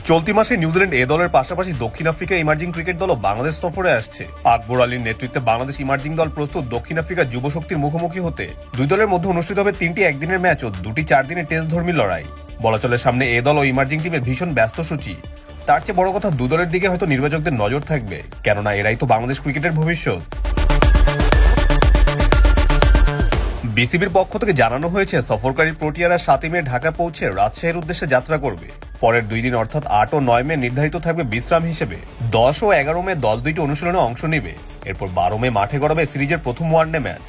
চলতি মাসে নিউজিল্যান্ড এ দলের পাশাপাশি দক্ষিণ আফ্রিকা ইমার্জিং ক্রিকেট দলও বাংলাদেশ সফরে আসছে। আকবর আলীর নেতৃত্বে বাংলাদেশ ইমার্জিং দল প্রস্তুত দক্ষিণ আফ্রিকার যুব শক্তির মুখোমুখি হতে। দুই দলের মধ্যে অনুষ্ঠিত হবে 3টি একদিনের ম্যাচ ও 2টি 4 দিনের টেস্ট ধর্মী লড়াই। বলা চলে সামনে এ দল ও ইমার্জিং টিমের ভীষণ ব্যস্ত সূচি। তার চেয়ে বড় কথা, দু দলের দিকে হয়তো নির্বাচকদের নজর থাকবে, কেননা এরাই তো বাংলাদেশ ক্রিকেটের ভবিষ্যৎ। বিসিবির পক্ষ থেকে জানানো হয়েছে, সফরকারী প্রোটিয়ারা 7 মে ঢাকা পৌঁছে রাজশাহীর উদ্দেশ্যে যাত্রা করবে। পরের 2 দিন অর্থাৎ 8 ও 9 মে নির্ধারিত থাকবে বিশ্রাম হিসেবে। 10 ও 11 মে দল 2টি অনুশীলনে অংশ নেবে। এরপর 12 মে মাঠে গড়াবে সিরিজের প্রথম ওয়ানডে ম্যাচ।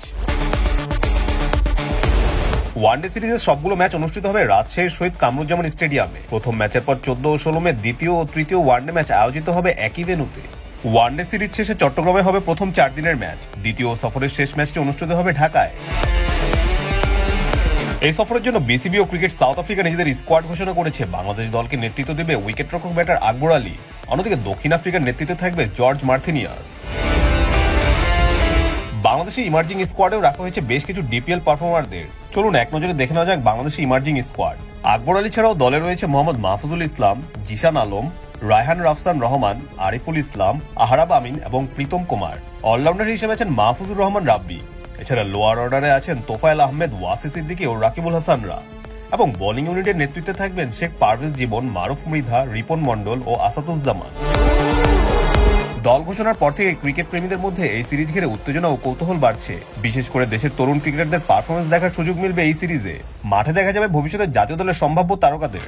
ওয়ানডে সিরিজের সবগুলো ম্যাচ অনুষ্ঠিত হবে রাজশাহীর শহীদ কামরুজ্জামান স্টেডিয়ামে। প্রথম ম্যাচের পর 14 ও 16 মে দ্বিতীয় ও তৃতীয় ওয়ানডে ম্যাচ আয়োজিত হবে একই ভেন্যুতে। ওয়ানডে সিরিজ শেষে চট্টগ্রামে হবে প্রথম 4 দিনের ম্যাচ। দ্বিতীয় সফরের শেষ ম্যাচটি অনুষ্ঠিত হবে ঢাকায়। এই সফরের জন্য বিসিবি ও ক্রিকেট সাউথ আফ্রিকা নিজেদের স্কোয়াড ঘোষণা করেছে। বাংলাদেশ দলকে নেতৃত্ব দেবে উইকেটরক্ষক ব্যাটার আকবর আলী। অন্যদিকে দক্ষিণ আফ্রিকার নেতৃত্বে থাকবে জর্জ মার্থিনিয়াস। বাংলাদেশের ইমার্জিং স্কোয়াডেও রাখা হয়েছে বেশ কিছু ডিপিএল পারফর্মারদের। চলুন এক নজরে দেখে নেওয়া যাক বাংলাদেশের ইমার্জিং স্কোয়াড। আকবর আলী ছাড়াও দলে রয়েছে মোহাম্মদ মাহফুজুল ইসলাম, জিশান আলম, রায়হান রাফসান রহমান, আরিফুল ইসলাম, আহরাব আমিন এবং প্রীতম কুমার। অলরাউন্ডার হিসেবে আছেন মাহফুজুর রহমান রাব্বি। এছাড়া লোয়ার অর্ডারে আছেন তোফায়েল আহমেদ, ওয়াসি সিদ্দিকী ও রাকিবুল হাসানরা। এবং বোলিং ইউনিটের নেতৃত্বে থাকবেন শেখ পারভেজ জীবন, মারুফ মৃধা, রিপন মন্ডল ও আসাদুজ্জামান। দল ঘোষণার পর থেকে ক্রিকেট প্রেমীদের মধ্যে এই সিরিজ ঘিরে উত্তেজনা ও কৌতূহল বাড়ছে। বিশেষ করে দেশের তরুণ ক্রিকেটারদের পারফরমেন্স দেখার সুযোগ মিলবে এই সিরিজে। মাঠে দেখা যাবে ভবিষ্যতের জাতীয় দলের সম্ভাব্য তারকাদের।